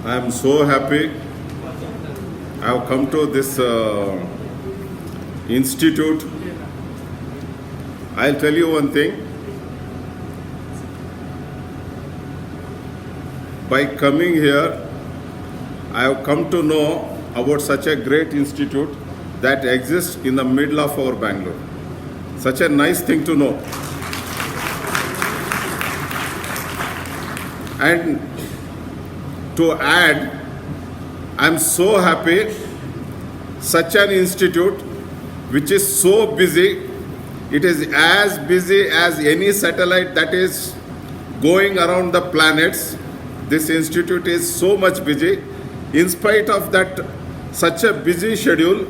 I am so happy. I have come to this institute. I'll tell you one thing. By coming here, I have come to know about such a great institute that exists in the middle of our Bangalore. Such a nice thing to know. And to add, I'm so happy such an institute which is so busy. It is as busy as any satellite that is going around the planets. This institute is so much busy. In spite of that, such a busy schedule,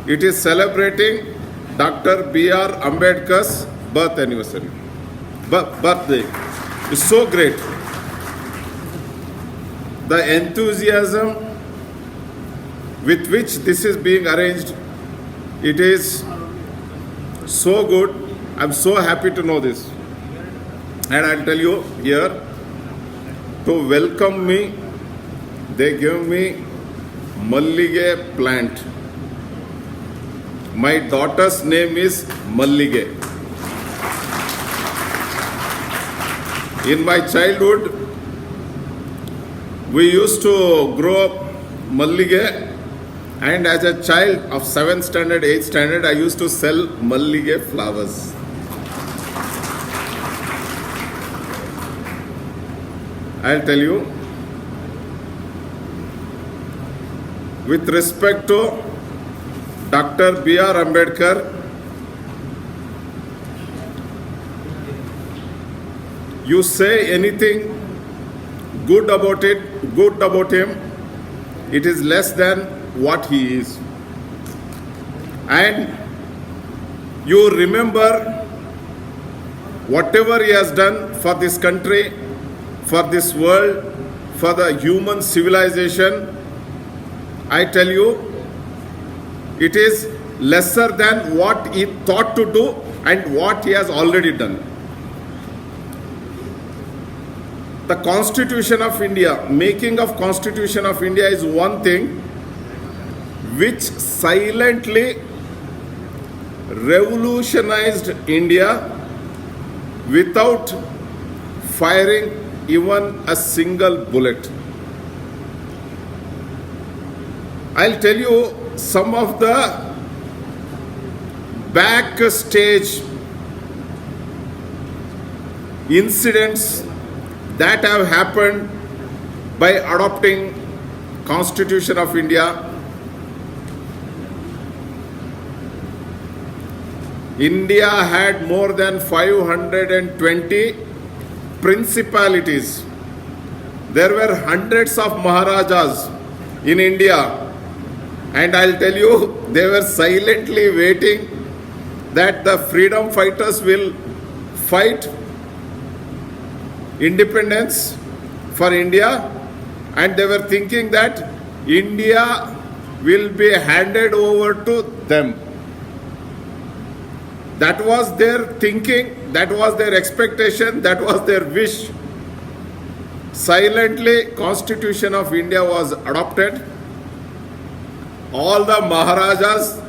it is celebrating Dr. B.R. Ambedkar's birth anniversary. Birthday. It's so great. The enthusiasm with which this is being arranged, it is so good. I'm so happy to know this. And I'll tell you here, to welcome me, they give me Mallige plant. My daughter's name is Mallige. In my childhood, we used to grow up Mallige, and as a child of 7th standard, 8th standard, I used to sell Mallige flowers. I'll tell you, with respect to Dr. B.R. Ambedkar, you say anything good about him, it is less than what he is. And you remember whatever he has done for this country, for this world, for the human civilization. I tell you, it is lesser than what he thought to do and what he has already done. The Constitution of India, making of Constitution of India is one thing which silently revolutionized India without firing even a single bullet. I'll tell you some of the backstage incidents that have happened by adopting Constitution of India. India had more than 520 principalities. There were hundreds of Maharajas in India, and I'll tell you, they were silently waiting that the freedom fighters will fight independence for India, and they were thinking that India will be handed over to them. That was their thinking, that was their expectation, that was their wish. Silently, Constitution of India was adopted. All the Maharajas,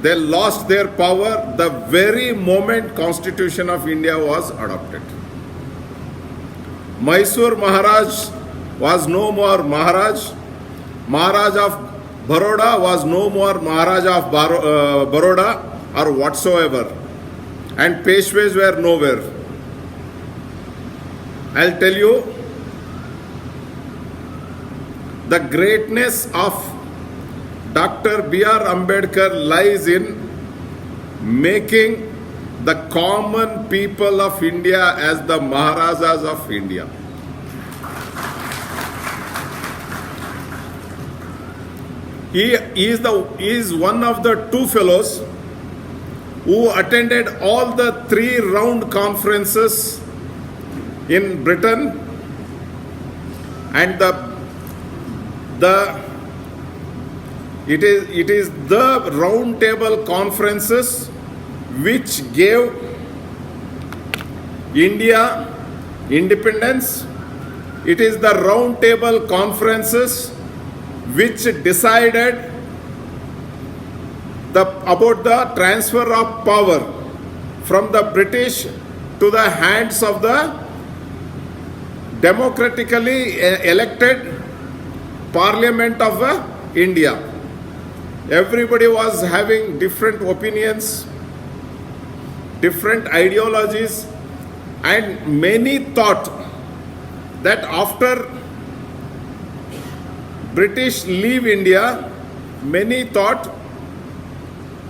they lost their power the very moment Constitution of India was adopted. Mysore Maharaj was no more Maharaj. Maharaj of Baroda was no more Maharaja of Baroda or whatsoever. And Peshwas were nowhere. I'll tell you, the greatness of Dr. B.R. Ambedkar lies in making the common people of India as the Maharajas of India. He is one of the two fellows who attended all the 3 round conferences in Britain, and it is the round table conferences which gave India independence. It is the round table conferences which decided about the transfer of power from the British to the hands of the democratically elected Parliament of India. Everybody was having different opinions, different ideologies, and many thought that after British leave India, many thought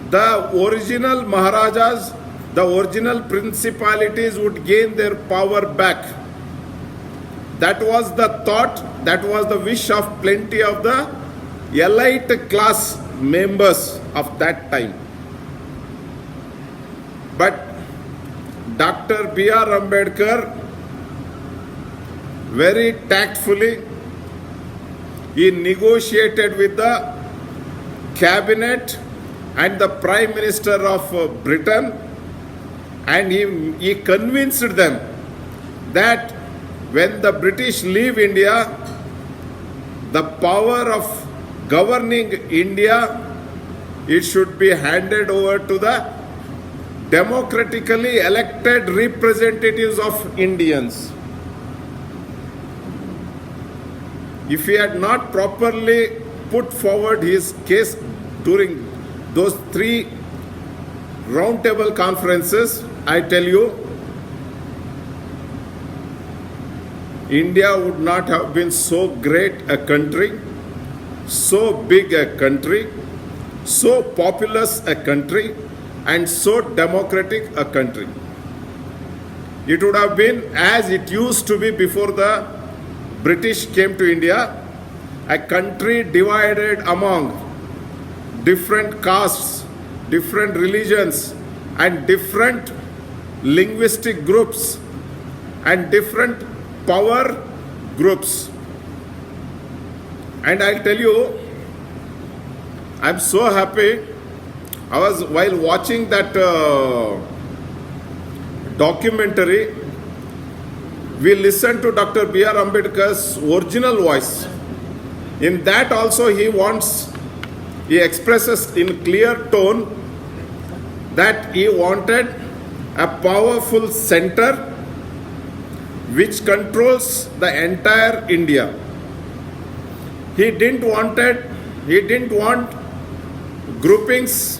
the original Maharajas, the original principalities would gain their power back. That was the thought, that was the wish of plenty of the elite class members of that time. But Dr. B.R. Ambedkar very tactfully, he negotiated with the cabinet and the Prime Minister of Britain, and he convinced them that when the British leave India, the power of governing India, it should be handed over to the democratically elected representatives of Indians. If he had not properly put forward his case during those 3 roundtable conferences, I tell you, India would not have been so great a country, so big a country, so populous a country, and so democratic a country. It would have been as it used to be before the British came to India, a country divided among different castes, different religions, and different linguistic groups, and different power groups. And I'll tell you, I'm so happy. While watching that documentary, we listened to Dr. B.R. Ambedkar's original voice. In that also he expresses in clear tone that he wanted a powerful center which controls the entire India. He didn't want groupings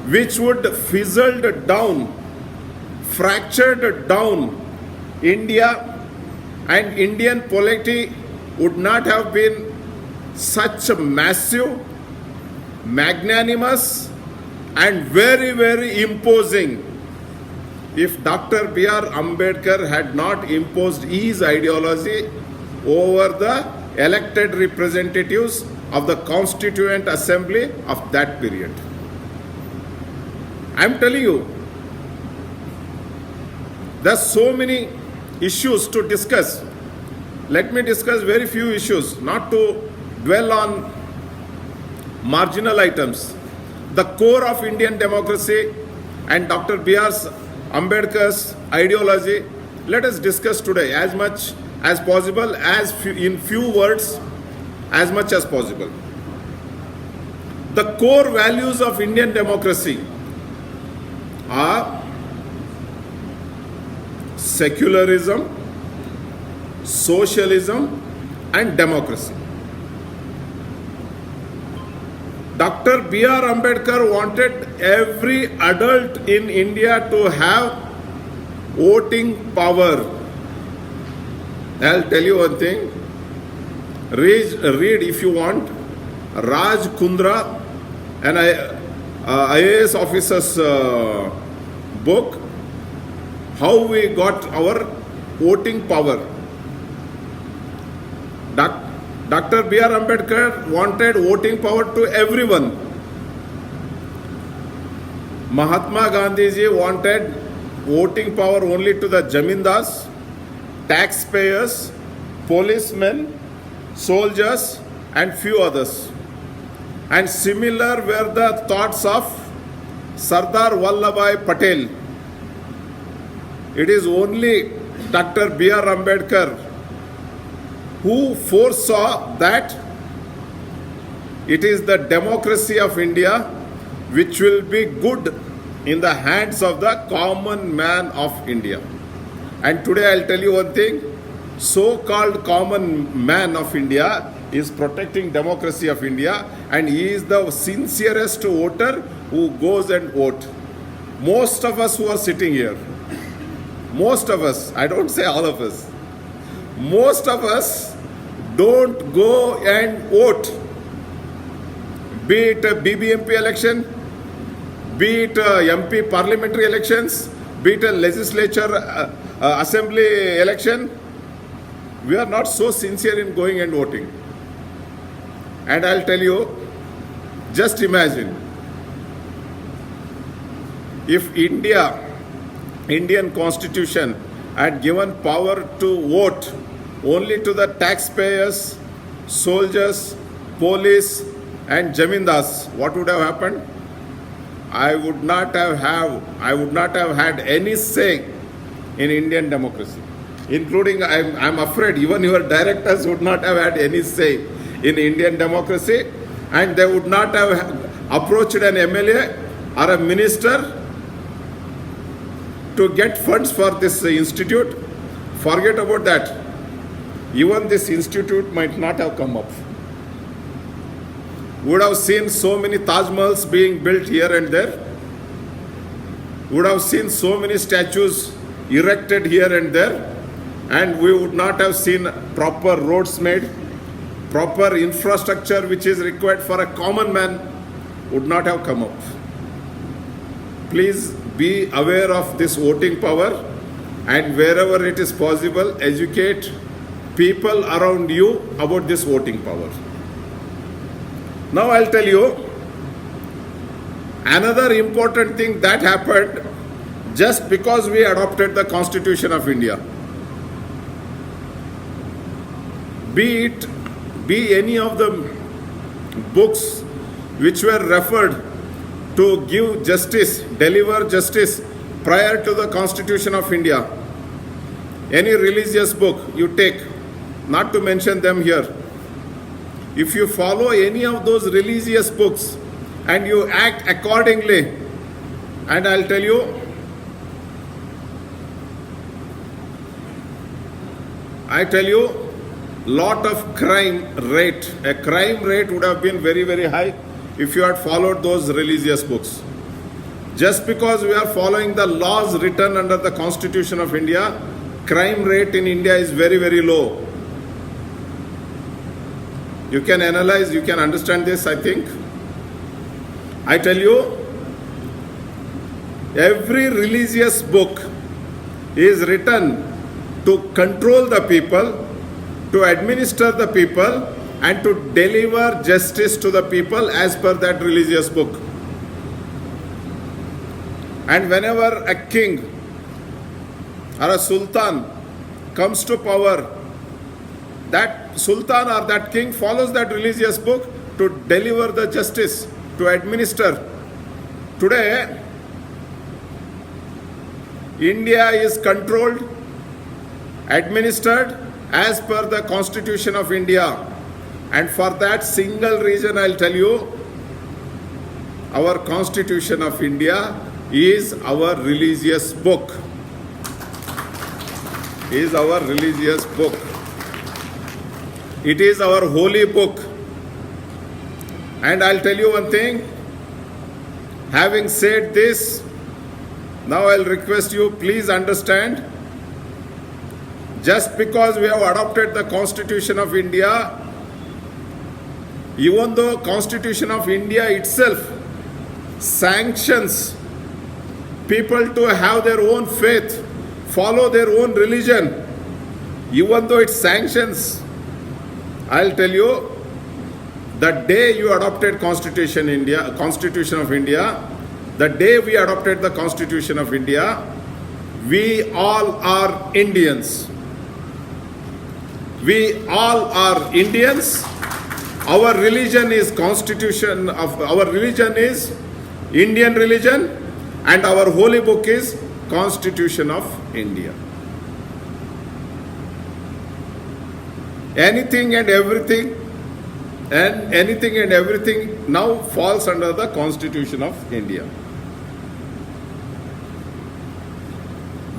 which would fizzled down, fractured down India, and Indian polity would not have been such a massive, magnanimous, and very, very imposing if Dr. B.R. Ambedkar had not imposed his ideology over the elected representatives of the Constituent Assembly of that period. I'm telling you, there's so many issues to discuss. Let me discuss very few issues, not to dwell on marginal items. The core of Indian democracy and Dr. B.R. Ambedkar's ideology, let us discuss today as much as possible, in few words, as much as possible. The core values of Indian democracy are secularism, socialism, and democracy. Dr. B.R. Ambedkar wanted every adult in India to have voting power. I'll tell you one thing. Read if you want Raj Kundra, an IAS officer's book, How We Got Our Voting Power. Dr. B.R. Ambedkar wanted voting power to everyone. Mahatma Gandhi ji wanted voting power only to the Jamindars, taxpayers, policemen, soldiers, and few others. And similar were the thoughts of Sardar Vallabhbhai Patel. It is only Dr. B.R. Ambedkar who foresaw that it is the democracy of India which will be good in the hands of the common man of India. And today I'll tell you one thing, so-called common man of India is protecting democracy of India, and he is the sincerest voter who goes and vote. Most of us who are sitting here, most of us, I don't say all of us, most of us don't go and vote. Be it a BBMP election, be it MP parliamentary elections, be it a legislature assembly election, we are not so sincere in going and voting. And I'll tell you, just imagine, if Indian constitution had given power to vote only to the taxpayers, soldiers, police and jamindars, what would have happened? I would not have had any say in Indian democracy. Including, I'm afraid, even your directors would not have had any say in Indian democracy, and they would not have approached an MLA or a minister to get funds for this institute. Forget about that. Even this institute might not have come up. Would have seen so many Taj Mahals being built here and there. Would have seen so many statues erected here and there. And we would not have seen proper roads made, proper infrastructure which is required for a common man would not have come up. Please be aware of this voting power, and wherever it is possible, educate people around you about this voting power. Now I'll tell you another important thing that happened just because we adopted the Constitution of India. Be any of the books which were referred to give justice, deliver justice prior to the Constitution of India. Any religious book you take, not to mention them here, if you follow any of those religious books and you act accordingly, and I'll tell you, lot of crime rate would have been very, very high if you had followed those religious books. Just because we are following the laws written under the Constitution of India, crime rate in India is very, very low. You can analyze, you can understand this, I think. I tell you, every religious book is written to control the people, to administer the people, and to deliver justice to the people as per that religious book. And whenever a king or a sultan comes to power, that sultan or that king follows that religious book to deliver the justice, to administer. Today, India is controlled, administered as per the Constitution of India. And for that single reason, I'll tell you, our Constitution of India is our religious book. Is our religious book. It is our holy book. And I'll tell you one thing, having said this, now I'll request you, please understand, just because we have adopted the Constitution of India, even though Constitution of India itself sanctions people to have their own faith, follow their own religion, even though it sanctions, I'll tell you, the day you adopted Constitution of India, the day we adopted the Constitution of India, we all are Indians. We all are Indians. Our religion is Indian religion, and our holy book is Constitution of India. Anything and everything now falls under the Constitution of India.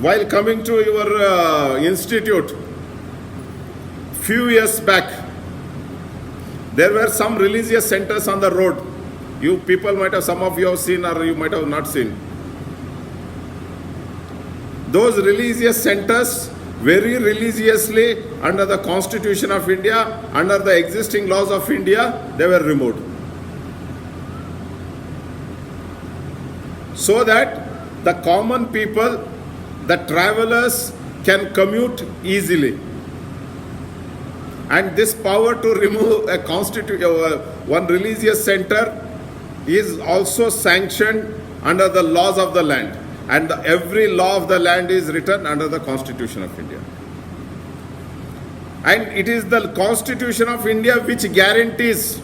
While coming to your institute, few years back, there were some religious centers on the road. You people might have, some of you have seen or you might have not seen. Those religious centers, very religiously under the Constitution of India, under the existing laws of India, they were removed. So that the common people, the travelers can commute easily. And this power to remove one religious center is also sanctioned under the laws of the land. And every law of the land is written under the Constitution of India. And it is the Constitution of India which guarantees,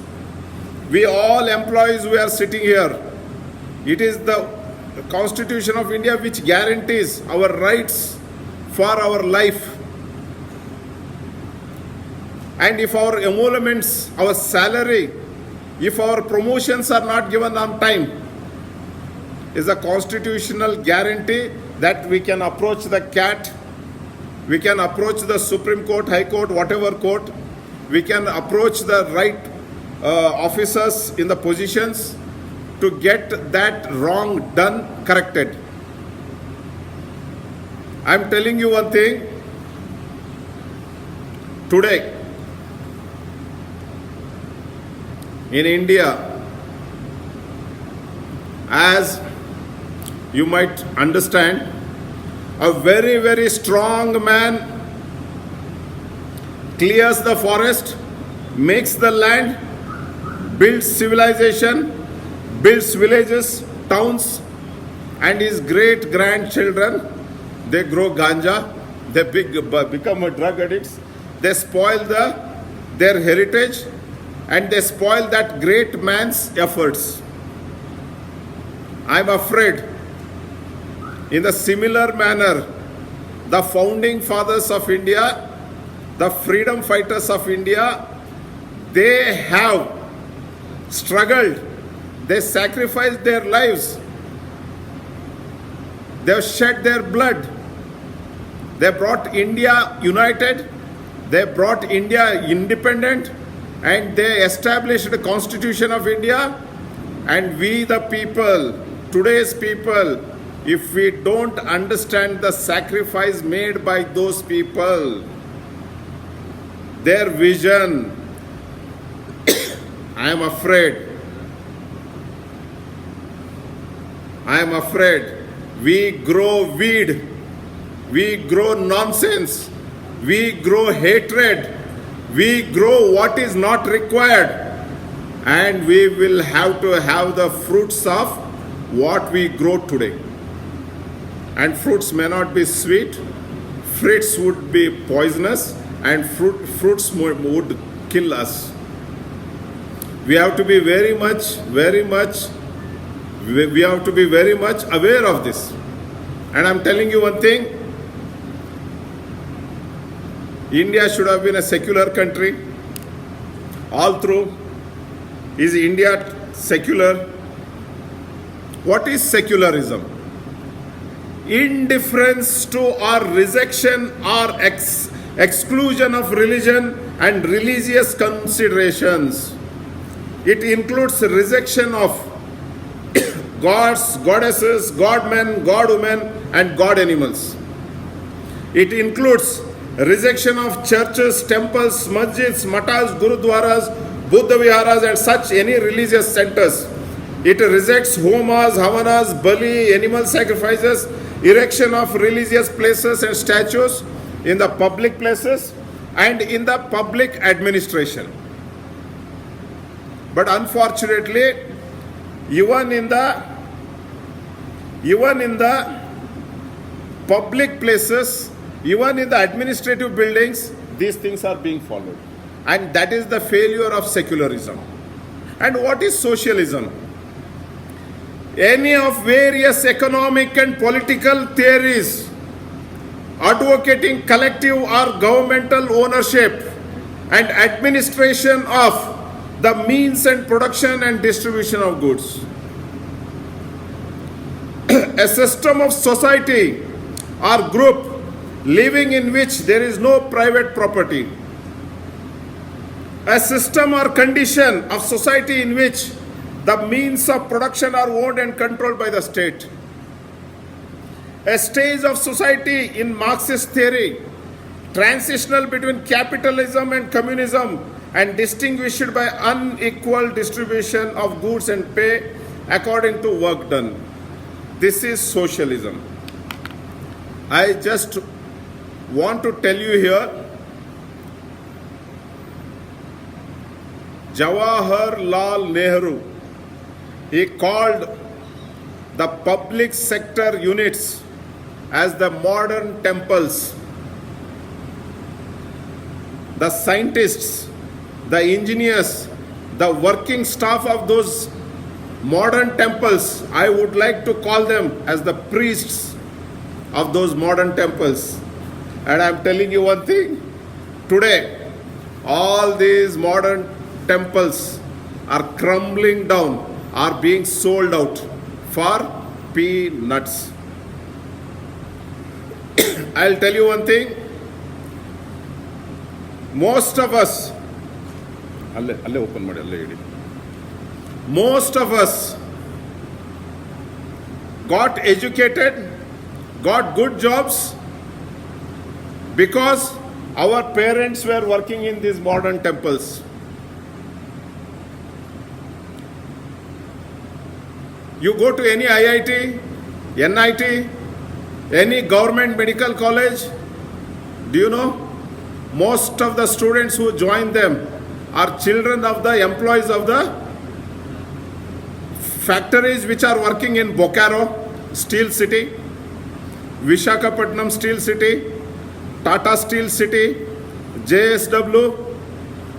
we all employees who are sitting here, it is the Constitution of India which guarantees our rights for our life. And if our emoluments, our salary, if our promotions are not given on time, is a constitutional guarantee that we can approach the CAT, we can approach the Supreme Court, High Court, whatever court, we can approach the right officers in the positions to get that wrong done corrected. I'm telling you one thing, today in India, as you might understand, a very, very strong man clears the forest, makes the land, builds civilization, builds villages, towns, and his great grandchildren, they grow ganja, they become drug addicts, they spoil their heritage, and they spoil that great man's efforts. I'm afraid, in the similar manner, the founding fathers of India, the freedom fighters of India, they have struggled, they sacrificed their lives, they have shed their blood, they brought India united, they brought India independent, and they established the Constitution of India. And we the people, today's people, if we don't understand the sacrifice made by those people, their vision, I am afraid we grow weed, we grow nonsense, we grow hatred, we grow what is not required, and we will have to have the fruits of what we grow today. And fruits may not be sweet, fruits would be poisonous, and fruits would kill us. We have to be very much aware of this. And I'm telling you one thing, India should have been a secular country. All through, is India secular? What is secularism? Indifference to or rejection or exclusion of religion and religious considerations. It includes rejection of gods, goddesses, godmen, godwomen, and god animals. It includes rejection of churches, temples, masjids, matas, gurudwaras, Buddha viharas, and such any religious centers. It rejects homas, havanas, bali, animal sacrifices, erection of religious places and statues in the public places and in the public administration. But unfortunately, even in the public places, even in the administrative buildings, these things are being followed. And that is the failure of secularism. And what is socialism? Any of various economic and political theories advocating collective or governmental ownership and administration of the means and production and distribution of goods. A system of society or group living in which there is no private property. A system or condition of society in which the means of production are owned and controlled by the state. A stage of society in Marxist theory, transitional between capitalism and communism and distinguished by unequal distribution of goods and pay according to work done. This is socialism. I just want to tell you here, Jawaharlal Nehru, he called the public sector units as the modern temples. The scientists, the engineers, the working staff of those modern temples, I would like to call them as the priests of those modern temples. And I'm telling you one thing, today all these modern temples are crumbling down, are being sold out for peanuts. I'll tell you one thing, most of us, got educated, got good jobs because our parents were working in these modern temples. You go to any IIT, NIT, any government medical college, do you know? Most of the students who join them are children of the employees of the factories which are working in Bokaro, Steel City, Visakhapatnam Steel City, Tata Steel City, JSW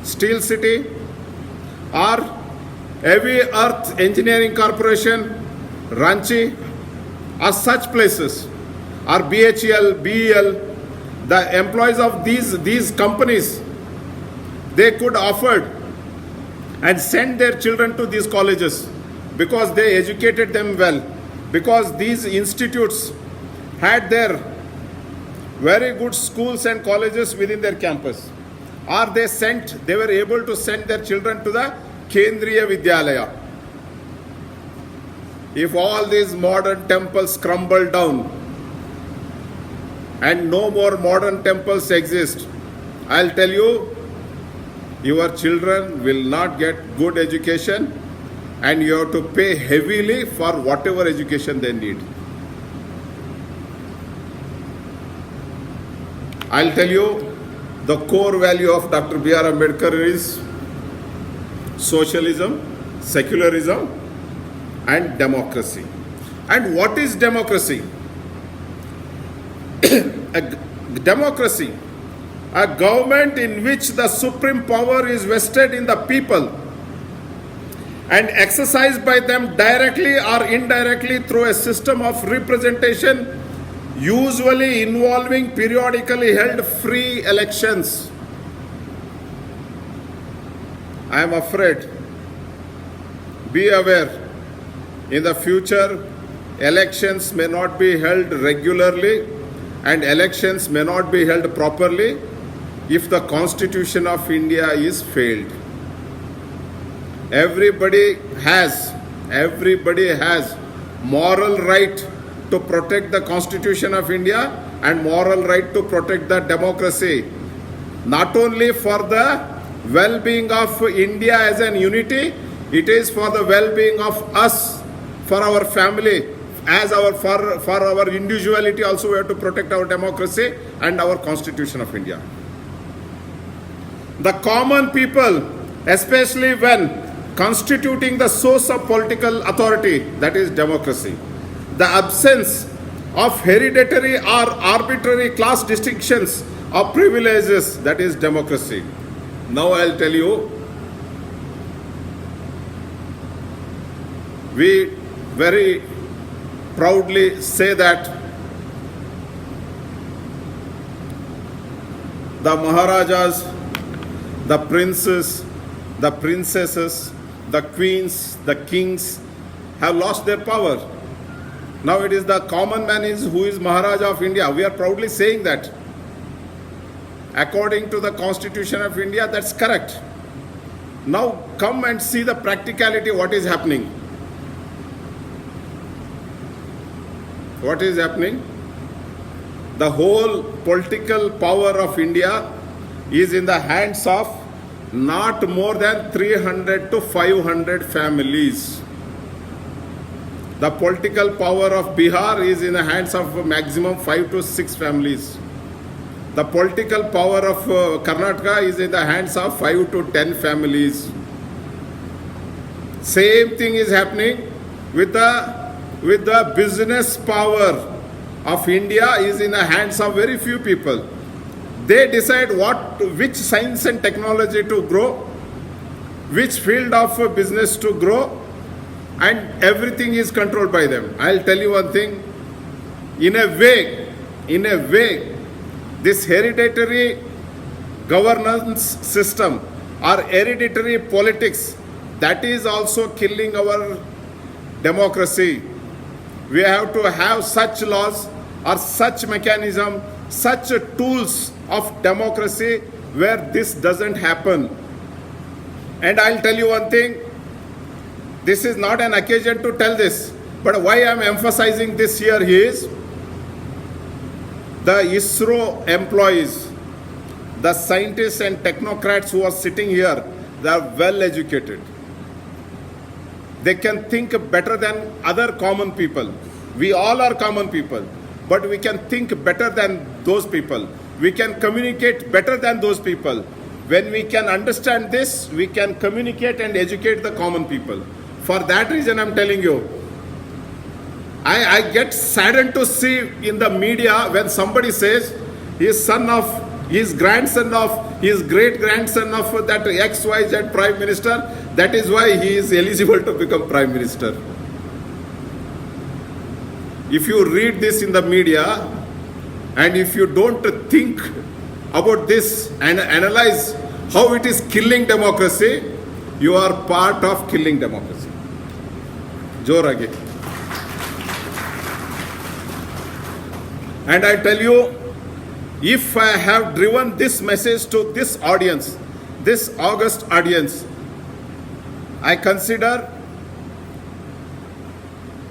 Steel City, or Heavy Earth Engineering Corporation, Ranchi, or such places, or BHEL, BEL. The employees of these companies, they could afford and send their children to these colleges because they educated them well, because these institutes had their very good schools and colleges within their campus, or they were able to send their children to the Kendriya Vidyalaya. If all these modern temples crumble down and no more modern temples exist, I'll tell you, your children will not get good education and you have to pay heavily for whatever education they need. I'll tell you, the core value of Dr. B.R. Ambedkar is socialism, secularism, and democracy. And what is democracy? Democracy, a government in which the supreme power is vested in the people and exercised by them directly or indirectly through a system of representation, usually involving periodically held free elections. I am afraid, be aware, in the future, elections may not be held regularly and elections may not be held properly if the Constitution of India is failed. Everybody has moral right to protect the Constitution of India and moral right to protect the democracy, not only for the well-being of India as an unity, it is for the well-being of us, for our family, for our individuality also. We have to protect our democracy and our Constitution of India. The common people, especially when constituting the source of political authority, that is democracy, the absence of hereditary or arbitrary class distinctions or privileges, that is democracy. Now I'll tell you, we very proudly say that the Maharajas, the princes, the princesses, the queens, the kings have lost their power. Now it is the common man who is Maharaja of India. We are proudly saying that. According to the Constitution of India, that's correct. Now come and see the practicality, what is happening. What is happening? The whole political power of India is in the hands of not more than 300 to 500 families. The political power of Bihar is in the hands of maximum 5 to 6 families. The political power of Karnataka is in the hands of 5 to 10 families. Same thing is happening with the business power of India is in the hands of very few people. They decide which science and technology to grow, which field of business to grow, and everything is controlled by them. I'll tell you one thing. In a way, this hereditary governance system or hereditary politics, that is also killing our democracy. We have to have such laws or such mechanism, such tools of democracy where this doesn't happen. And I'll tell you one thing. This is not an occasion to tell this, but why I'm emphasizing this here is the ISRO employees, the scientists and technocrats who are sitting here, they are well educated. They can think better than other common people. We all are common people, but we can think better than those people. We can communicate better than those people. When we can understand this, we can communicate and educate the common people. For that reason, I'm telling you, I get saddened to see in the media when somebody says his grandson of, his great-grandson of that XYZ Prime Minister, that is why he is eligible to become Prime Minister. If you read this in the media, and if you don't think about this and analyze how it is killing democracy, you are part of killing democracy. Jorage. And I tell you, if I have driven this message to this audience, this august audience, I consider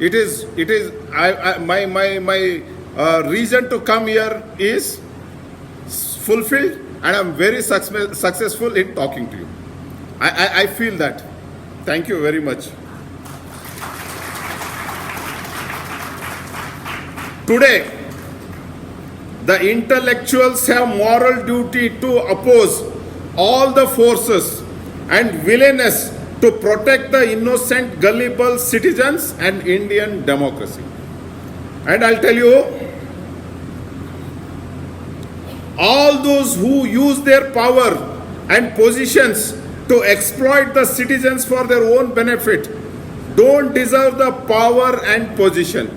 my reason to come here is fulfilled, and I'm very successful in talking to you. I feel that. Thank you very much. Today, the intellectuals have moral duty to oppose all the forces and villainous to protect the innocent, gullible citizens and Indian democracy. And I'll tell you, all those who use their power and positions to exploit the citizens for their own benefit don't deserve the power and position.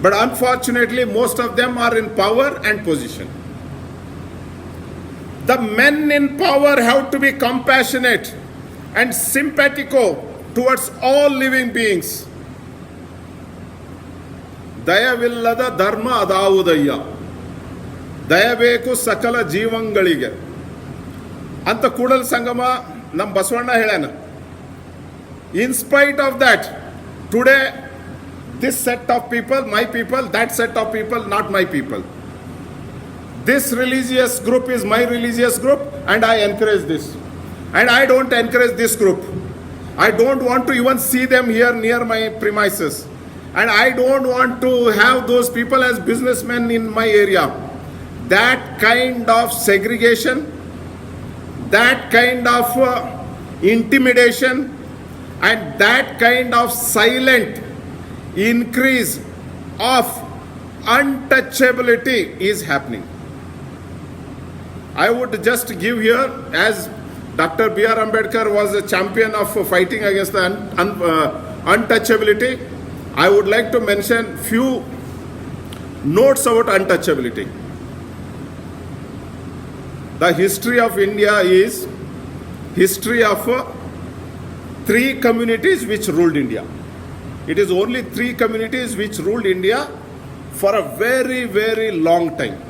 But unfortunately, most of them are in power and position. The men in power have to be compassionate and sympathico towards all living beings. Dayavillada dharma adavudayya. Dayabeku sakala jeevangalige. Anta Kudal Sangama nam Basavana helana. In spite of that, today this set of people, my people, that set of people, not my people. This religious group is my religious group, and I encourage this. And I don't encourage this group. I don't want to even see them here near my premises. And I don't want to have those people as businessmen in my area. That kind of segregation, that kind of intimidation, and that kind of silent increase of untouchability is happening. I would just give here, as Dr. B.R. Ambedakar was a champion of fighting against the untouchability, I would like to mention few notes about untouchability. The history of India is history of three communities which ruled India. It is only three communities which ruled India for a very, very long time.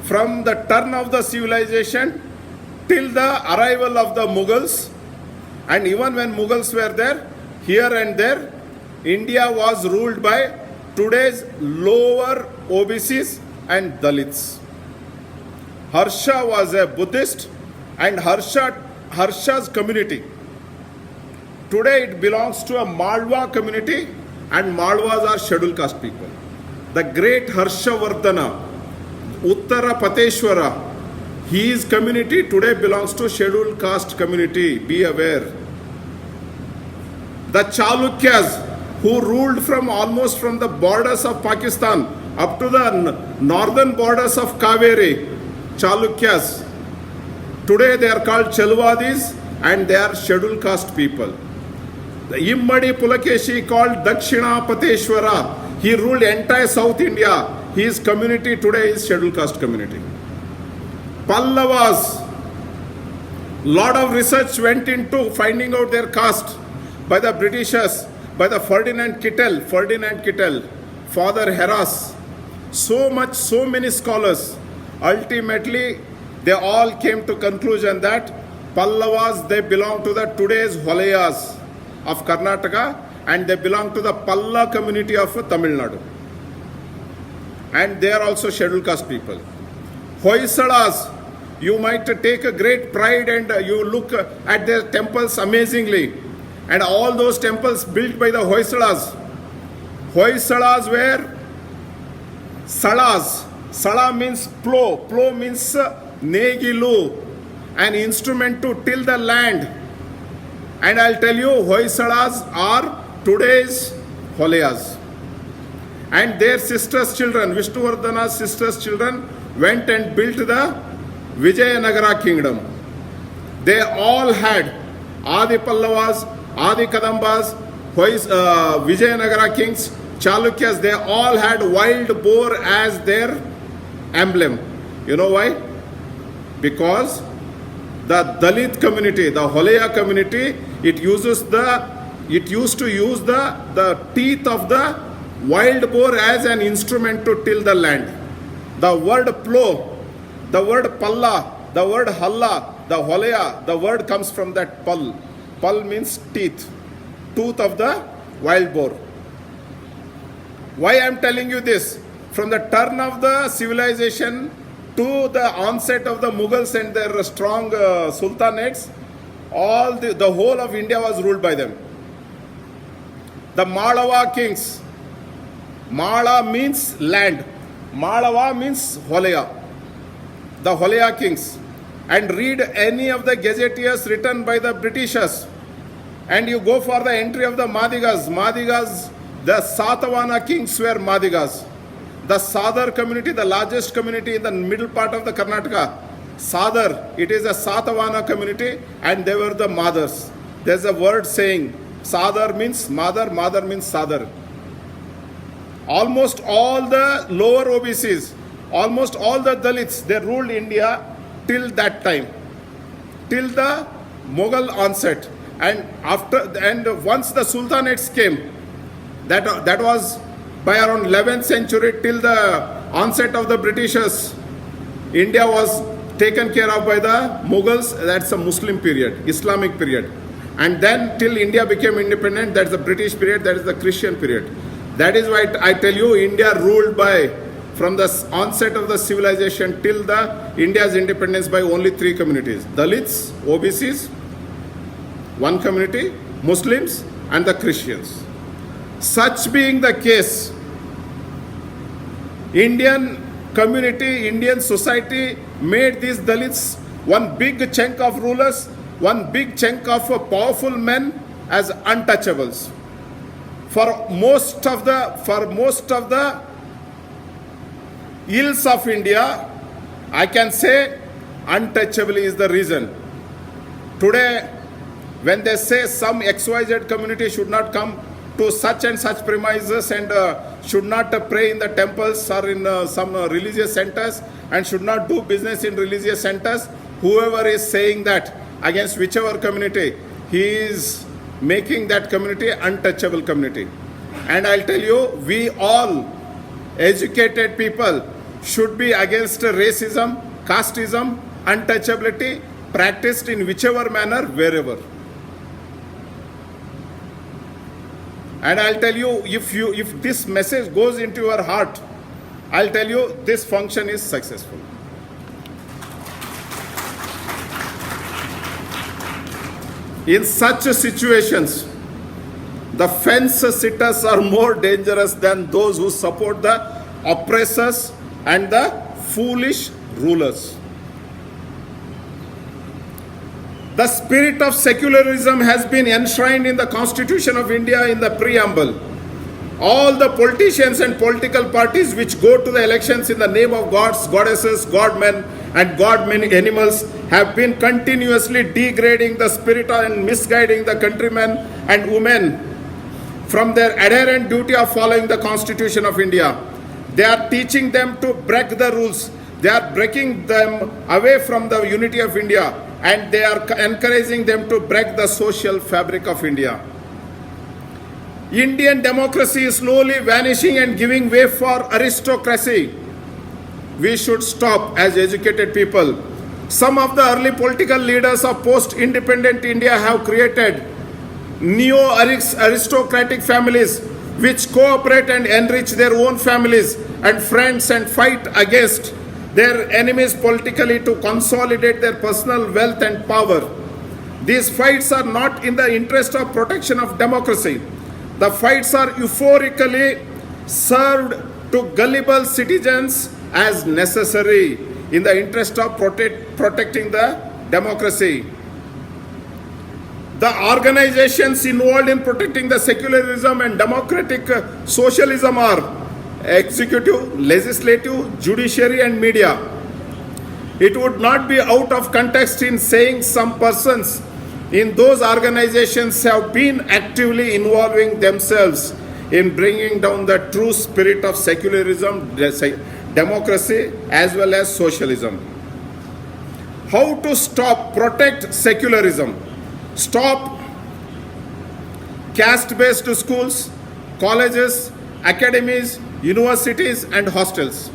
From the turn of the civilization till the arrival of the Mughals, and even when Mughals were there, here and there, India was ruled by today's lower OBCs and Dalits. Harsha was a Buddhist, and Harsha's community, today it belongs to a Malwa community, and Malwas are scheduled caste people. The great Harshavardhana, Uttara Pateshwara, his community today belongs to scheduled caste community. Be aware. The Chalukyas, who ruled from almost from the borders of Pakistan up to the northern borders of Kaveri, Chalukyas, today they are called Chelwadis and they are scheduled caste people. The Immadi Pulakeshi, called Dakshina Pateshwara, he ruled entire South India. His community today is scheduled caste community. Pallavas, lot of research went into finding out their caste by the Britishers, by the Ferdinand Kittel, Father Heras, so many scholars. Ultimately, they all came to conclusion that Pallavas, they belong to the today's Holayas of Karnataka, and they belong to the Palla community of Tamil Nadu. And they are also scheduled caste people. Hoysalas, you might take a great pride and you look at their temples amazingly. And all those temples built by the Hoysalas. Hoysalas were Salas. Sala means plow. Plow means negilu, an instrument to till the land. And I'll tell you, Hoysalas are today's Holayas. And their sisters' children, Vishnuvardhana's sisters' children, went and built the Vijayanagara kingdom. They all had Adi Pallavas, Adi Kadambas, Vijayanagara kings, Chalukyas, they all had wild boar as their emblem. You know why? Because the Dalit community, the Holaya community, it used to use the teeth of the wild boar as an instrument to till the land. The word plow, the word palla, the word halla, the holaya, the word comes from that pal. Pal means teeth, tooth of the wild boar. Why I am telling you this? From the turn of the civilization to the onset of the Mughals and their strong sultanates, the whole of India was ruled by them. The Malava kings, Mala means land, Malava means Holaya, the Holaya kings. And read any of the gazetteers written by the Britishers, and you go for the entry of the Madigas. Madigas, the Satavana kings were Madigas. The Sadar community, the largest community in the middle part of the Karnataka, Sadar, it is a Satavana community, and they were the Madars. There's a word saying, Sadar means mother, mother means Sadar. Almost all the lower OBCs, almost all the Dalits, they ruled India till that time, till the Mughal onset. And once the Sultanates came, that was by around 11th century till the onset of the Britishers, India was taken care of by the Mughals. That's a Muslim period, Islamic period. And then till India became independent, that's the British period, that is the Christian period. That is why I tell you, India ruled by, from the onset of the civilization till the India's independence, by only three communities: Dalits, OBCs, one community, Muslims, and the Christians. Such being the case, Indian community, Indian society made these Dalits one big chunk of rulers, one big chunk of powerful men as untouchables. For most of the ills of India, I can say untouchable is the reason. Today, when they say some XYZ community should not come to such and such premises and should not pray in the temples or in some religious centers and should not do business in religious centers, whoever is saying that against whichever community, he is making that community untouchable community. And I'll tell you, we all educated people should be against racism, casteism, untouchability, practiced in whichever manner, wherever. And I'll tell you, if this message goes into your heart, I'll tell you this function is successful. In such situations, the fence sitters are more dangerous than those who support the oppressors and the foolish rulers. The spirit of secularism has been enshrined in the Constitution of India in the preamble. All the politicians and political parties which go to the elections in the name of gods, goddesses, godmen, and godmen animals have been continuously degrading the spirit and misguiding the countrymen and women from their adherent duty of following the Constitution of India. They are teaching them to break the rules. They are breaking them away from the unity of India, and they are encouraging them to break the social fabric of India. Indian democracy is slowly vanishing and giving way for aristocracy. We should stop as educated people. Some of the early political leaders of post-independent India have created neo-aristocratic families which cooperate and enrich their own families and friends and fight against their enemies politically to consolidate their personal wealth and power. These fights are not in the interest of protection of democracy. The fights are euphorically served to gullible citizens as necessary in the interest of protecting the democracy. The organizations involved in protecting the secularism and democratic socialism are executive, legislative, judiciary, and media. It would not be out of context in saying some persons in those organizations have been actively involving themselves in bringing down the true spirit of secularism, democracy, as well as socialism. How to protect secularism? Stop caste-based schools, colleges, academies, universities, and hostels.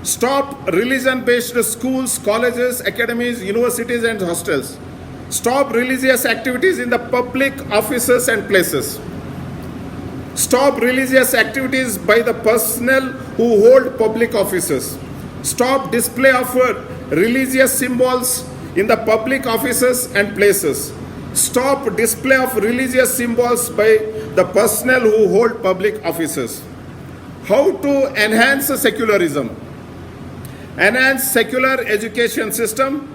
Stop religion-based schools, colleges, academies, universities, and hostels. Stop religious activities in the public offices and places. Stop religious activities by the personnel who hold public offices. Stop display of religious symbols in the public offices and places. Stop display of religious symbols by the personnel who hold public offices. How to enhance secularism? Enhance secular education system,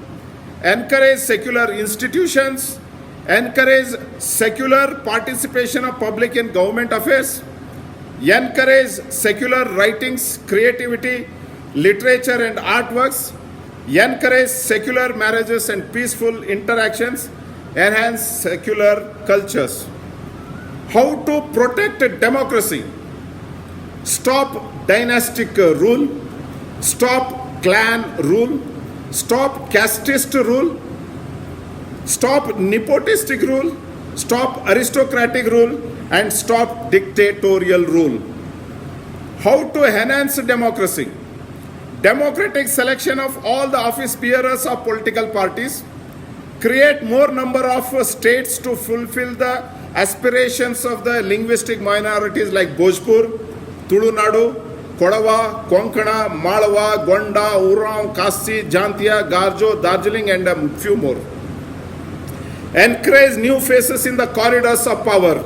encourage secular institutions, encourage secular participation of public in government affairs, encourage secular writings, creativity, literature and artworks, encourage secular marriages and peaceful interactions, enhance secular cultures. How to protect democracy? Stop dynastic rule, stop clan rule, stop casteist rule, stop nepotistic rule, stop aristocratic rule, and stop dictatorial rule. How to enhance democracy? Democratic selection of all the office bearers of political parties, create more number of states to fulfill the aspirations of the linguistic minorities like Bhojpur, Tulunadu, Kodava, Konkana, Malwa, Gonda, Uram, Kasi, Jantia, Garjo, Darjeeling, and a few more. Encourage new faces in the corridors of power.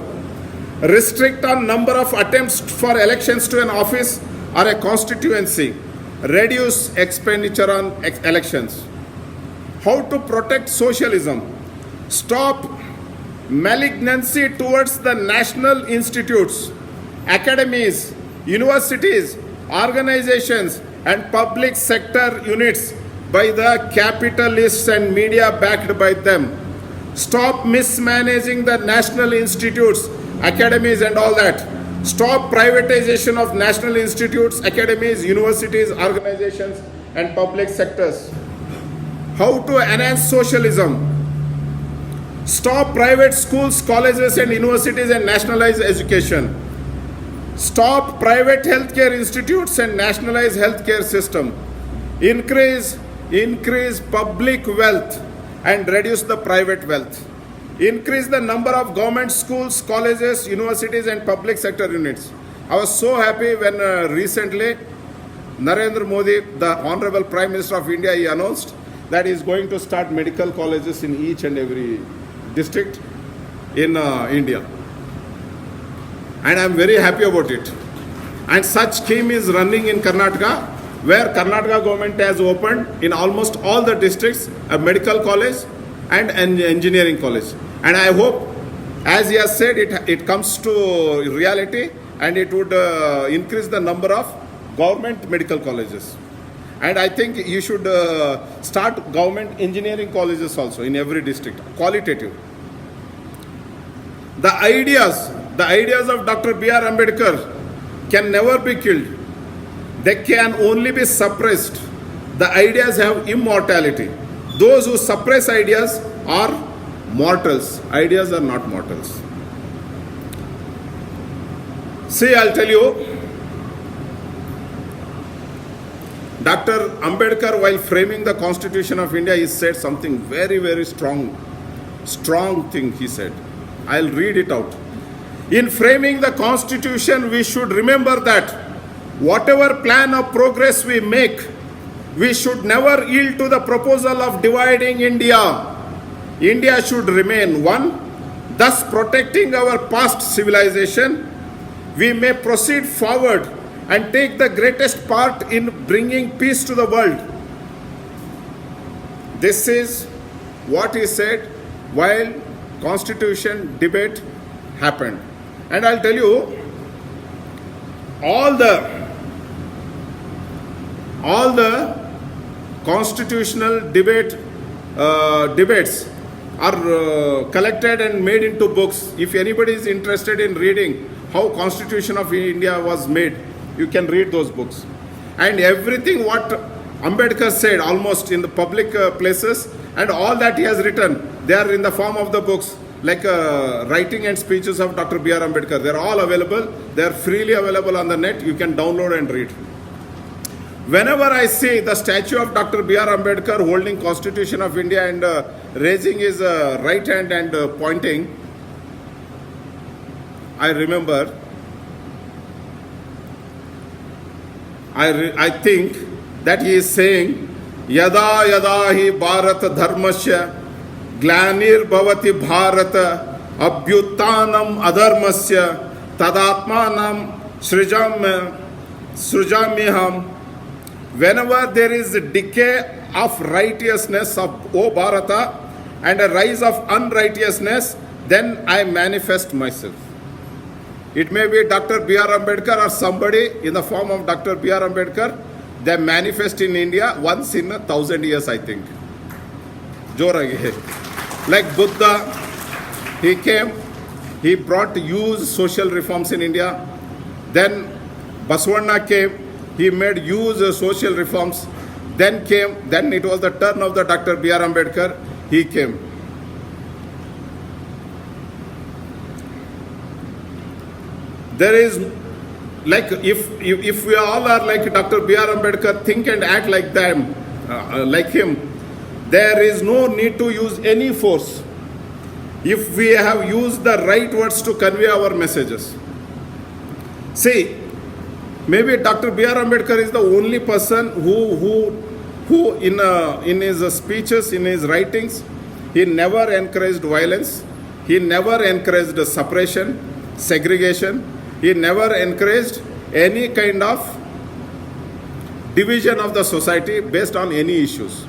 Restrict on number of attempts for elections to an office or a constituency. Reduce expenditure on elections. How to protect socialism? Stop malignancy towards the national institutes, academies, universities, organizations, and public sector units by the capitalists and media backed by them. Stop mismanaging the national institutes, academies, and all that. Stop privatization of national institutes, academies, universities, organizations, and public sectors. how to enhance socialism, stop private schools, colleges and universities and nationalize education, stop private healthcare institutes and nationalize healthcare system, increase public wealth and reduce the private wealth, increase the number of government schools, colleges, universities and public sector units. I was so happy when recently Narendra Modi, the Honorable Prime Minister of India, he announced that he is going to start medical colleges in each and every district in India. And I am very happy about it. And such scheme is running in Karnataka, where Karnataka government has opened in almost all the districts a medical college and an engineering college. And I hope, as he has said, it comes to reality and it would increase the number of government medical colleges. And I think you should start government engineering colleges also in every district, qualitative. The ideas of Dr. B.R. Ambedakar can never be killed. They can only be suppressed. The ideas have immortality. Those who suppress ideas are mortals. Ideas are not mortals. See, I'll tell you, Dr. Ambedakar, while framing the Constitution of India, he said something very, very strong thing he said. I'll read it out. In framing the Constitution, we should remember that whatever plan of progress we make, we should never yield to the proposal of dividing India. India should remain one, thus protecting our past civilization. We may proceed forward and take the greatest part in bringing peace to the world. This is what he said while Constitution debate happened. And I'll tell you, all the constitutional debates are collected and made into books. If anybody is interested in reading how Constitution of India was made, you can read those books. And everything what Ambedkar said almost in the public places and all that he has written, they are in the form of the books, like writing and speeches of Dr. B.R. Ambedkar. They are all available. They are freely available on the net. You can download and read. Whenever I see the statue of Dr. B.R. Ambedkar holding Constitution of India and raising his right hand and pointing, I remember, I think that he is saying, Yada yada hi Bharat dharmasya glanir bhavati Bharata abhyutanam adharmasya tadatmanam srijamyaham. Whenever there is a decay of righteousness of O Bharata and a rise of unrighteousness, then I manifest myself. It may be Dr. B.R. Ambedkar or somebody in the form of Dr. B.R. Ambedkar. They manifest in India once in 1,000 years, I think. Jorage. Like Buddha, he came, he brought huge social reforms in India. Then Basavanna came, he made huge social reforms. Then it was the turn of the Dr. B.R. Ambedkar, he came. There is, like, if we all are like Dr. B.R. Ambedkar, think and act like them, like him, there is no need to use any force if we have used the right words to convey our messages. See, maybe Dr. B.R. Ambedkar is the only person who in his speeches, in his writings, he never encouraged violence, he never encouraged suppression, segregation, he never encouraged any kind of division of the society based on any issues.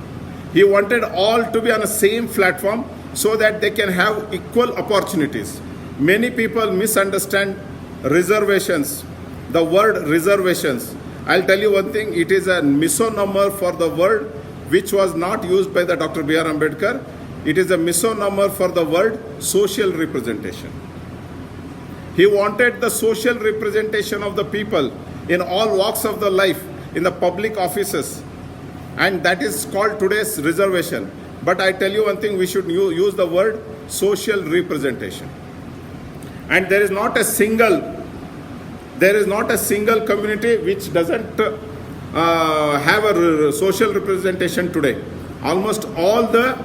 He wanted all to be on the same platform so that they can have equal opportunities. Many people misunderstand reservations, the word reservations. I'll tell you one thing, it is a misnomer for the word which was not used by the Dr. B.R. Ambedkar. It is a misnomer for the word social representation. He wanted the social representation of the people in all walks of the life, in the public offices, and that is called today's reservation. But I tell you one thing, we should use the word social representation. And there is not a single community which doesn't have a social representation today. Almost all the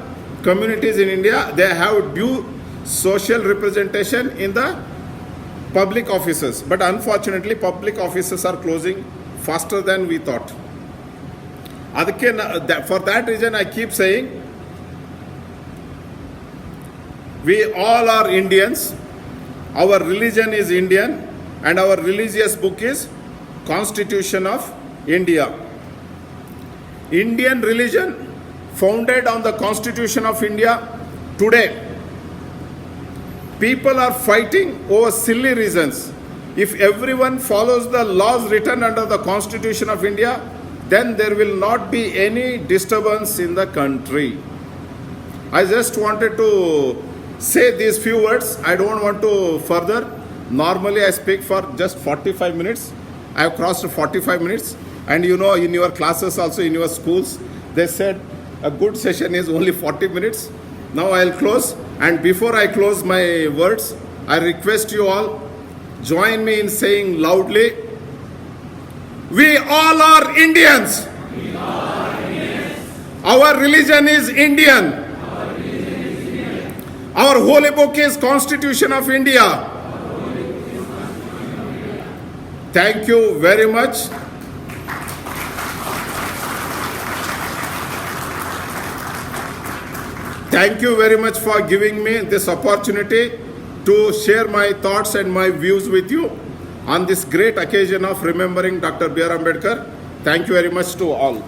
communities in India, they have due social representation in the public offices. But unfortunately, public offices are closing faster than we thought. For that reason, I keep saying, we all are Indians. Our religion is Indian, and our religious book is Constitution of India. Indian religion founded on the Constitution of India. Today, people are fighting over silly reasons. If everyone follows the laws written under the Constitution of India, then there will not be any disturbance in the country. I just wanted to say these few words. I don't want to further. Normally I speak for just 45 minutes. I have crossed 45 minutes. And you know, in your classes also, in your schools, they said a good session is only 40 minutes. Now I'll close. And before I close my words, I request you all, join me in saying loudly, we all are Indians. We all are Indians. Our religion is Indian. Our holy book is Constitution of India. Thank you very much. Thank you very much for giving me this opportunity to share my thoughts and my views with you on this great occasion of remembering Dr. B.R. Ambedkar. Thank you very much to all.